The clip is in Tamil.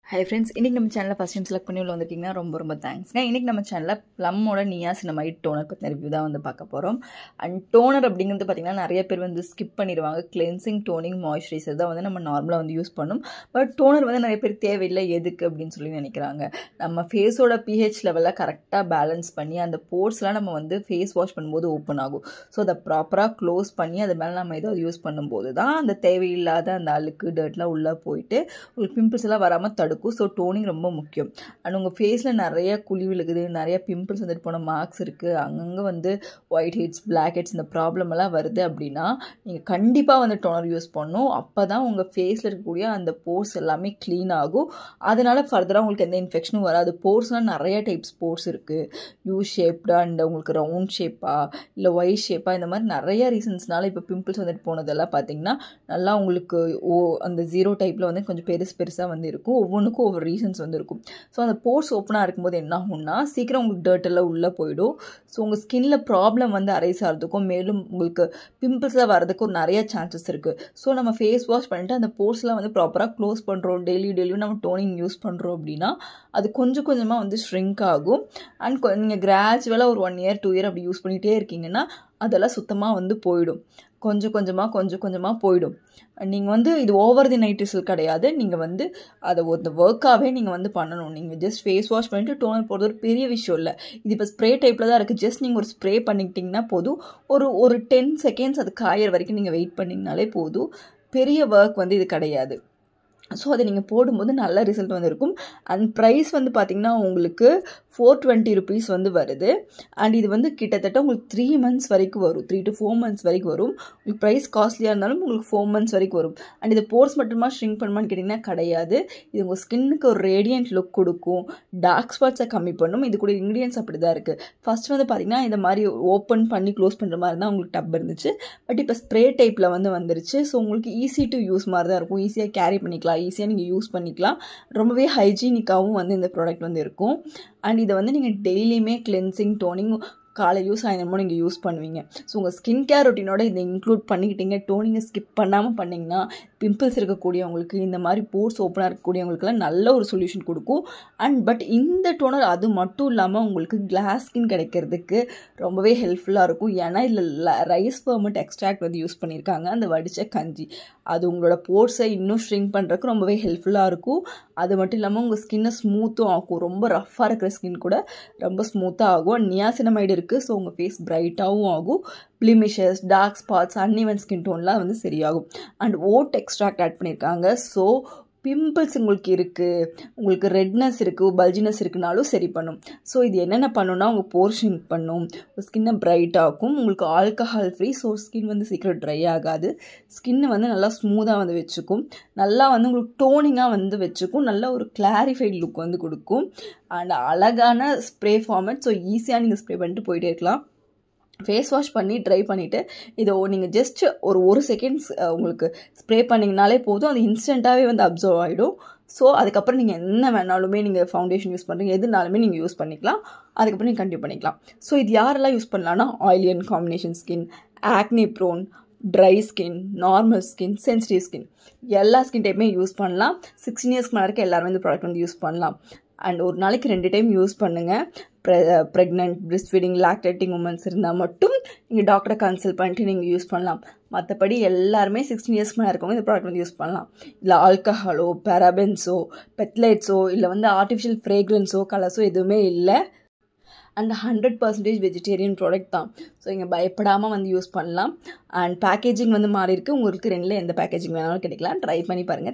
Hi friends, இன்னைக்கு நம்ம சேனலை ஃபர்ஸ்ட் டைம் செலக்ட் பண்ணி உள்ள வந்திருக்கீங்கன்னா ரொம்ப தேங்க்ஸ்ங்க. இன்னைக்கு நம்ம சேனலில் ப்ளம்மோட நியாசினமைட் டோனர் பற்றின ரிவ்யூ தான் வந்து பார்க்க போகிறோம். அண்ட் டோனர் அப்படிங்கிறது பார்த்திங்கன்னா நிறைய பேர் வந்து ஸ்கிப் பண்ணிடுவாங்க. கிளென்சிங், டோனிங், மாய்ஸ்சரைசர் தான் வந்து நம்ம நார்மலாக வந்து யூஸ் பண்ணணும். பட் டோனர் வந்து நிறைய பேர் தேவையில்லை எதுக்கு அப்படின்னு சொல்லி நினைக்கிறாங்க. நம்ம ஃபேஸோட pH லெவலில் கரெக்டாக பேலன்ஸ் பண்ணி அந்த போர்ஸ்லாம் நம்ம வந்து ஃபேஸ் வாஷ் பண்ணும்போது ஓப்பன் ஆகும். ஸோ அதை ப்ராப்பராக க்ளோஸ் பண்ணி அது மேலே நம்ம ஏதாவது யூஸ் பண்ணும்போது தான் அந்த தேவையில்லாத அந்த அழுக்கு டர்ட்லாம் உள்ளே போயிட்டு உங்களுக்கு பிம்பிள்ஸ் எல்லாம் வராமல் தடுக்கும். ஸோ டோனிங் ரொம்ப முக்கியம். அண்ட் உங்கள் ஃபேஸில் நிறைய குழி விழுகுது, நிறைய பிம்பிள்ஸ் வந்துட்டு போன மார்க்ஸ் இருக்குது, அங்கங்கே வந்து ஒயிட் ஹெட்ஸ், பிளாக் ஹெட்ஸ் இந்த ப்ராப்ளம் எல்லாம் வருது அப்படின்னா நீங்கள் கண்டிப்பாக வந்து டோனர் யூஸ் பண்ணணும். அப்போ தான் உங்கள் ஃபேஸில் இருக்கக்கூடிய அந்த போர்ஸ் எல்லாமே க்ளீன் ஆகும். அதனால் ஃபர்தராக உங்களுக்கு எந்த இன்ஃபெக்ஷனும் வராது. போர்ஸ்னால் நிறைய டைப்ஸ் போர்ஸ் இருக்குது. யூ ஷேப்டா அண்ட் உங்களுக்கு ரவுண்ட் ஷேப்பா இல்லை ஒய் ஷேப்பா இந்த மாதிரி நிறைய ரீசன்ஸ்னால இப்போ பிம்பிள்ஸ் வந்துட்டு போனதெல்லாம் பார்த்தீங்கன்னா நல்லா உங்களுக்கு அந்த 0 டைப்பில் வந்து கொஞ்சம் பெருசாக வந்து இருக்கும். ஒவ்வொன்றுக்கும் ஒவ்வொரு ரீசன்ஸ் வந்து இருக்கும். ஸோ அந்த போர்ஸ் ஓப்பனாக இருக்கும்போது என்ன ஆகும்னா சீக்கிரம் உங்களுக்கு டர்ட் எல்லாம் உள்ளே போயிடும். ஸோ உங்கள் ஸ்கின்ல ப்ராப்ளம் வந்து அரைஸ் ஆகிறதுக்கும் மேலும் உங்களுக்கு பிம்பிள்ஸில் வரதுக்கும் நிறைய சான்சஸ் இருக்குது. ஸோ நம்ம ஃபேஸ் வாஷ் பண்ணிட்டு அந்த போர்ஸ்லாம் வந்து ப்ராப்பராக க்ளோஸ் பண்ணுறோம், டெய்லியும் நம்ம டோனிங் யூஸ் பண்ணுறோம் அப்படின்னா அது கொஞ்சம் கொஞ்சமாக வந்து ஷ்ரிங்க் ஆகும். அண்ட் நீங்கள் கிராஜுவலாக ஒரு 1 year 2 year அப்படி யூஸ் பண்ணிகிட்டே இருக்கீங்கன்னா அதெல்லாம் சுத்தமாக வந்து போயிடும். கொஞ்சம் கொஞ்சமாக போயிடும். நீங்கள் வந்து இது ஓவர் தி நைட் ரிசல்ட் கிடையாது. நீங்கள் வந்து அதை ஒரு ஒர்க்காகவே நீங்கள் வந்து பண்ணணும். நீங்கள் ஜஸ்ட் ஃபேஸ் வாஷ் பண்ணிவிட்டு டோனர் போடுறது ஒரு பெரிய விஷயம் இல்லை. இது இப்போ ஸ்ப்ரே டைப்பில் தான் இருக்குது. ஜஸ்ட் நீங்கள் ஒரு ஸ்ப்ரே பண்ணிக்கிட்டிங்கன்னா போதும். ஒரு 10 seconds அது காயற வரைக்கும் நீங்கள் வெயிட் பண்ணிங்கனாலே போதும். பெரிய ஒர்க் வந்து இது கிடையாது. ஸோ அதை நீங்கள் போடும்போது நல்ல ரிசல்ட் வந்து இருக்கும். அண்ட் ப்ரைஸ் வந்து பார்த்திங்கன்னா உங்களுக்கு 420 rupees வந்து வருது. அண்ட் இது வந்து கிட்டத்தட்ட உங்களுக்கு 3 months வரைக்கும் வரும். 3 to 4 months வரைக்கும் வரும். உங்களுக்கு ப்ரைஸ் காஸ்ட்லியாக இருந்தாலும் உங்களுக்கு 4 months வரைக்கும் வரும். அண்ட் இது போர்ஸ் மட்டுமா ஷ்ரிங்க் பண்ணுமான்னு கேட்டிங்கன்னா கிடையாது. இது உங்கள் ஸ்கின்னுக்கு ஒரு ரேடியன்ட் லுக் கொடுக்கும், டார்க் ஸ்பாட்ஸை கம்மி பண்ணும். இது கூட இன்க்ரீடியன்ஸ் அப்படி தான் இருக்குது. ஃபஸ்ட் வந்து பார்த்திங்கன்னா இந்த மாதிரி ஓப்பன் பண்ணி க்ளோஸ் பண்ணுற மாதிரி தான் உங்களுக்கு டப் இருந்துச்சு. பட் இப்போ ஸ்ப்ரே டைப்பில் வந்து வந்துருச்சு. ஸோ உங்களுக்கு ஈஸி டு யூஸ் மாதிரி தான் இருக்கும். ஈஸியாக கேரி பண்ணிக்கலாம், ஈஸியாக நீங்கள் யூஸ் பண்ணிக்கலாம். ரொம்பவே ஹைஜீனிக்காகவும் வந்து இந்த ப்ராடக்ட் வந்து இருக்கும். அண்ட் இதை வந்து நீங்கள் டெய்லியுமே கிளென்சிங், டோனிங் காலையிலையும் சாயந்தரமும் நீங்கள் யூஸ் பண்ணுவீங்க. ஸோ உங்கள் ஸ்கின் கேர் ரொட்டீனோட இதை இன்க்ளூட் பண்ணிக்கிட்டீங்க, டோனிங்கை ஸ்கிப் பண்ணாமல் பண்ணிங்கன்னா பிம்பிள்ஸ் இருக்கக்கூடியவங்களுக்கு, இந்த மாதிரி போர்ஸ் ஓப்பனாக இருக்கக்கூடியவங்களுக்குலாம் நல்ல ஒரு சொல்யூஷன் கொடுக்கும். அண்ட் பட் இந்த டோனர் அது மட்டும் இல்லாமல் உங்களுக்கு கிளாஸ் ஸ்கின் கிடைக்கிறதுக்கு ரொம்பவே ஹெல்ப்ஃபுல்லாக இருக்கும். ஏன்னா இதில் ரைஸ் ஃபர்மெண்ட் எக்ஸ்ட்ராக்ட் வந்து யூஸ் பண்ணியிருக்காங்க, அந்த வடித்த கஞ்சி. அது உங்களோட போர்ஸை இன்னும் ஷ்ரிங்க் பண்ணுறதுக்கு ரொம்பவே ஹெல்ப்ஃபுல்லாக இருக்கும். அது மட்டும் இல்லாமல் உங்கள் ஸ்கின்னை ஸ்மூத்தும் ஆகும். ரொம்ப ரஃப்பாக இருக்கிற ஸ்கின் கூட ரொம்ப ஸ்மூத்தாக ஆகும். நியாசினமைடு இருக்குது. ஸோ உங்கள் ஃபேஸ் பிரைட்டாகவும் ஆகும். பிளிமிஷஸ், டார்க் ஸ்பாட்ஸ், அன்இவன் ஸ்கின் டோன்லாம் வந்து சரியாகும். அண்ட் ஓட் எக்ஸ்ட்ராக்ட் ஆட் பண்ணியிருக்காங்க. ஸோ பிம்பிள்ஸ் உங்களுக்கு இருக்குது, உங்களுக்கு ரெட்னஸ் இருக்குது, பல்ஜினஸ் இருக்குனாலும் சரி பண்ணும். ஸோ இது என்னென்ன பண்ணுன்னா உங்கள் போர் ஷ்ரிங்க் பண்ணும், உங்கள் ஸ்கின்னை பிரைட் ஆகும், உங்களுக்கு ஆல்கஹால் ஃப்ரீ. ஸோ ஸ்கின் வந்து சீக்கிரம் ட்ரை ஆகாது, ஸ்கின்னை வந்து நல்லா ஸ்மூத்தாக வந்து வச்சுக்கும், நல்லா வந்து உங்களுக்கு டோனிங்காக வந்து வச்சுக்கும், நல்ல ஒரு கிளாரிஃபைட் லுக் வந்து கொடுக்கும். அண்ட் அழகான ஸ்ப்ரே ஃபார்மேட். ஸோ ஈஸியாக நீங்கள் ஸ்ப்ரே பண்ணிட்டு போயிட்டே இருக்கலாம். ஃபேஸ் வாஷ் பண்ணி ட்ரை பண்ணிவிட்டு இதை நீங்கள் ஜஸ்ட் ஒரு செகண்ட்ஸ் உங்களுக்கு ஸ்ப்ரே பண்ணிங்கனாலே போதும். அது இன்ஸ்டண்ட்டாகவே வந்து அப்சர்வ் ஆகிடும். ஸோ அதுக்கப்புறம் நீங்கள் என்ன வேணாலுமே நீங்கள் ஃபவுண்டேஷன் யூஸ் பண்ணுறீங்க எதுனாலுமே நீங்கள் யூஸ் பண்ணிக்கலாம். அதுக்கப்புறம் நீங்கள் கண்டினியூ பண்ணிக்கலாம். ஸோ இது யாரெல்லாம் யூஸ் பண்ணலான்னா oily and combination skin, acne prone, dry skin, normal skin, sensitive skin, எல்லா ஸ்கின் டைப்புமே யூஸ் பண்ணலாம். 16 years மேலே இருக்க எல்லாருமே இந்த ப்ராடக்ட் வந்து யூஸ் பண்ணலாம். அண்ட் ஒரு நாளைக்கு 2 time யூஸ் பண்ணுங்கள். Pregnant, breast feeding, lactating women's இருந்தால் மட்டும் நீங்கள் டாக்டரை கன்சல்ட் பண்ணிட்டு நீங்கள் யூஸ் பண்ணலாம். மற்றபடி எல்லாருமே 16 years மேலே இருக்கவங்க இந்த ப்ராடக்ட் வந்து யூஸ் பண்ணலாம். இல்லை ஆல்கஹாலோ, பேராபென்ஸோ, பெட்லைட்ஸோ, இல்லை வந்து ஆர்டிஃபிஷியல் ஃப்ரேக்ரன்ஸோ, கலர்ஸோ எதுவுமே இல்லை. அண்ட் 100% வெஜிடேரியன் ப்ராடக்ட் தான். ஸோ இங்கே பயப்படாமல் வந்து யூஸ் பண்ணலாம். அண்ட் பேக்கேஜிங் வந்து மாறி இருக்குது. உங்களுக்கு 2ல் எந்த பேக்கேஜிங் வேணாலும் கிடைக்கலாம். ட்ரை பண்ணி பாருங்கள்.